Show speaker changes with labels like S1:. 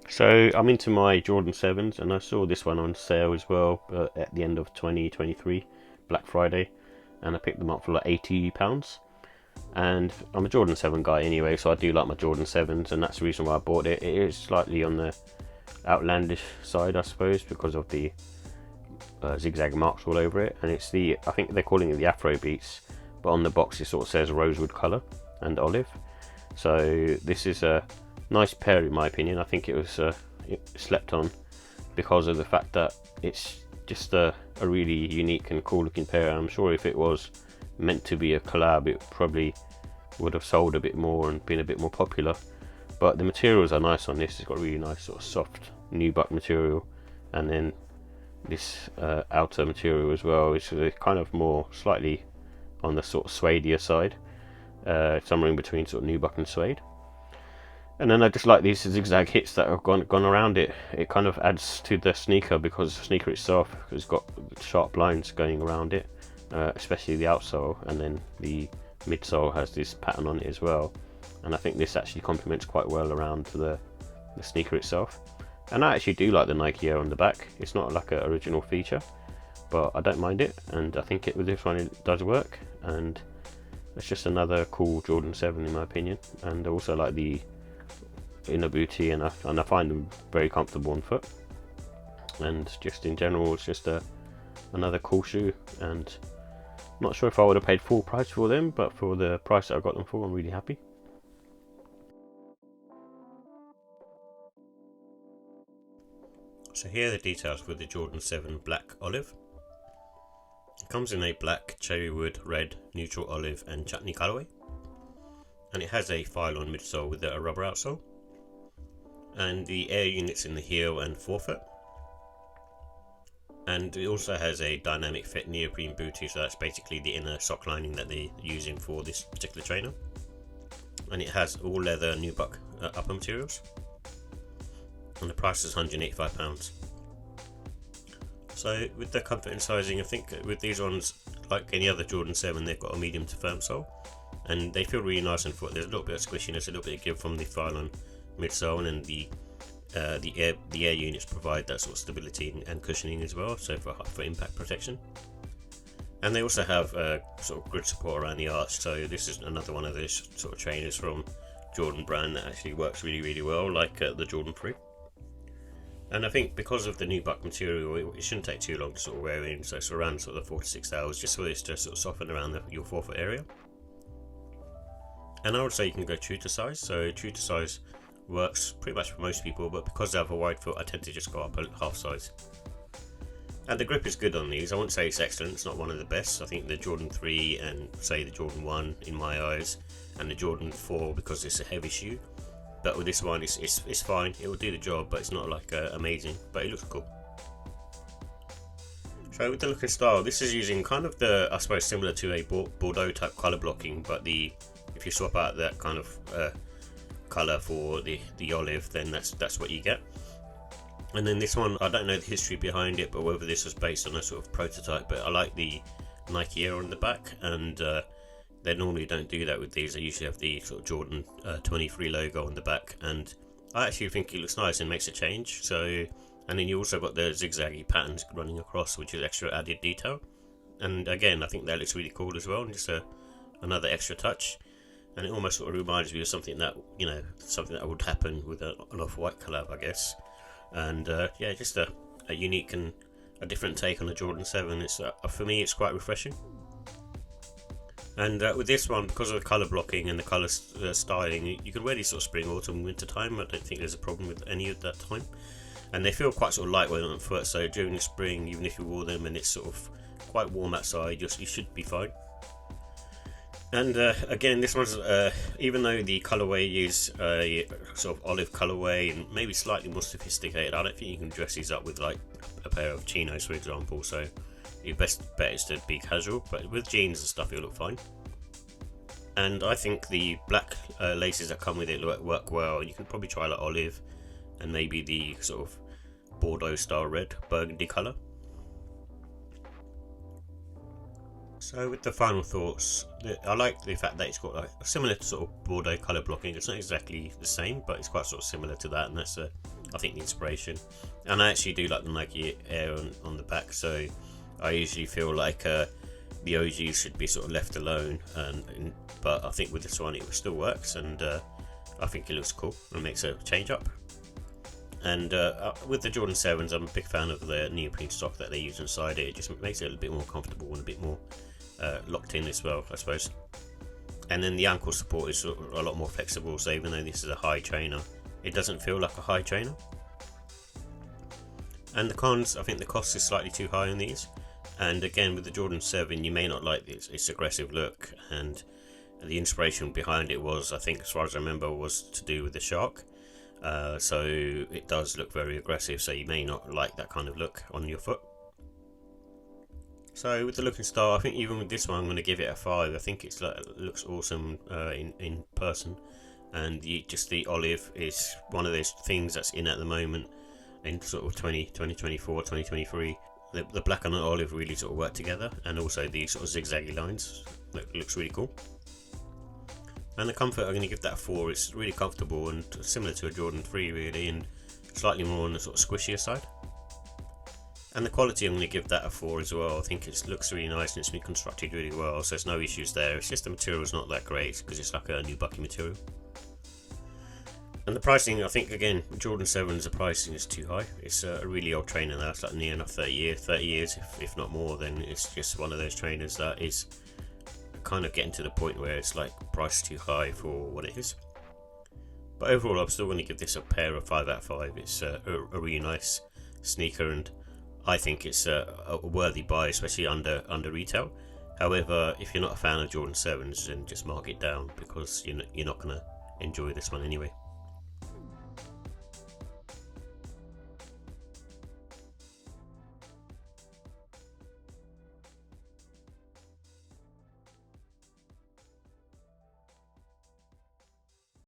S1: So I'm into my Jordan 7s, and I saw this one on sale as well at the end of 2023, Black Friday, and I picked them up for like £80. And I'm a Jordan 7 guy anyway, so I do like my Jordan 7s, and that's the reason why I bought it. It is slightly on the outlandish side, I suppose, because of the zigzag marks all over it, and it's I think they're calling it the Afro Beats, but on the box it sort of says rosewood colour and olive. So this is a nice pair in my opinion. I think it slept on because of the fact that it's just a really unique and cool looking pair. I'm sure if it was meant to be a collab, it probably would have sold a bit more and been a bit more popular. But the materials are nice on this. It's got really nice sort of soft nubuck material, and then this outer material as well is kind of more slightly on the sort of suede side, somewhere in between sort of nubuck and suede. And then I just like these zigzag hits that have gone around it. It kind of adds to the sneaker, because the sneaker itself has got sharp lines going around it, especially the outsole, and then the midsole has this pattern on it as well. And I think this actually complements quite well around the sneaker itself. And I actually do like the Nike Air on the back. It's not like an original feature, but I don't mind it, and I think with this one it does work, and it's just another cool Jordan 7 in my opinion. And I also like the inner booty, and I find them very comfortable on foot, and just in general it's just another cool shoe. And I'm not sure if I would have paid full price for them, but for the price that I got them for, I'm really happy. So here are the details with the Jordan 7 Black Olive. It comes in a black, cherrywood, red, neutral olive and chutney colourway, and it has a file-on midsole with a rubber outsole, and the air units in the heel and forefoot, and it also has a dynamic fit neoprene booty, so that's basically the inner sock lining that they're using for this particular trainer, and it has all leather nubuck upper materials, and the price is £185. So with the comfort and sizing, I think with these ones, like any other Jordan 7, they've got a medium to firm sole, and they feel really nice on foot. There's a little bit of squishiness, a little bit of give from the file-on midsole, and the air units provide that sort of stability and cushioning as well, so for impact protection. And they also have sort of grid support around the arch, so this is another one of those sort of trainers from Jordan brand that actually works really well, like the Jordan 3. And I think because of the nubuck material, it shouldn't take too long to sort of wear in, so it's around sort of 4 to 6 hours, just for this to sort of soften around your forefoot area. And I would say you can go true to size, so true to size works pretty much for most people, but because I have a wide foot, I tend to just go up a half size. And the grip is good on these. I wouldn't say it's excellent, it's not one of the best. I think the Jordan 3 and say the Jordan 1 in my eyes, and the Jordan 4 because it's a heavy shoe. But with this one, it's fine. It will do the job, but it's not like amazing. But it looks cool. So with the look and style, this is using kind of I suppose similar to a Bordeaux type color blocking, but if you swap out that kind of color for the olive, then that's what you get. And then this one, I don't know the history behind it, but whether this was based on a sort of prototype, but I like the Nike Air on the back, and they normally don't do that with these. They usually have the sort of Jordan 23 logo on the back, and I actually think it looks nice and makes a change. So, and then you also got the zigzaggy patterns running across, which is extra added detail. And again, I think that looks really cool as well, and just another extra touch. And it almost sort of reminds me of something that something that would happen with an off-white collab, I guess. And yeah, just a unique and a different take on the Jordan 7. It's for me, it's quite refreshing. And with this one, because of the colour blocking and the colour styling, you can wear these sort of spring, autumn, winter time. I don't think there's a problem with any of that time. And they feel quite sort of lightweight on the foot, so during the spring, even if you wore them and it's sort of quite warm outside, you should be fine. And again, this one's, even though the colourway is a sort of olive colourway and maybe slightly more sophisticated, I don't think you can dress these up with like a pair of chinos, for example, so your best bet is to be casual, but with jeans and stuff it'll look fine. And I think the black laces that come with it work well. You can probably try like olive and maybe the sort of Bordeaux style red, burgundy colour. So with the final thoughts, I like the fact that it's got like a similar sort of Bordeaux colour blocking. It's not exactly the same, but it's quite sort of similar to that, and that's I think the inspiration, and I actually do like the Nike Air on the back, so I usually feel like the OGs should be sort of left alone, but I think with this one it still works, and I think it looks cool and makes a change up. And with the Jordan 7s, I'm a big fan of the neoprene stock that they use inside it. It just makes it a little bit more comfortable and a bit more locked in as well, I suppose. And then the ankle support is a lot more flexible, so even though this is a high trainer, it doesn't feel like a high trainer. And the cons, I think the cost is slightly too high on these. And again, with the Jordan 7, you may not like its aggressive look, and the inspiration behind it was, I think, as far as I remember, was to do with the shark. So it does look very aggressive, so you may not like that kind of look on your foot. So with the look and style, I think even with this one, I'm going to give it a 5. I think it looks awesome in person, and just the olive is one of those things that's in at the moment in sort of 2024, 2023. The black and the olive really sort of work together, and also the sort of zigzaggy lines. Looks really cool. And the comfort, I'm going to give that a 4. It's really comfortable and similar to a Jordan 3 really, and slightly more on the sort of squishier side. And the quality, I'm going to give that a 4 as well. I think it looks really nice and it's been constructed really well, so there's no issues there. It's just the material's not that great because it's like a new bucky material. And the pricing, I think again, Jordan 7's the pricing is too high. It's a really old trainer now. It's like near enough 30 years, if not more. Then it's just one of those trainers that is kind of getting to the point where it's like priced too high for what it is. But overall, I'm still going to give this a pair of 5 out of 5. It's a really nice sneaker, and I think it's a worthy buy, especially under retail. However, if you're not a fan of Jordan 7s, then just mark it down because you're not going to enjoy this one anyway.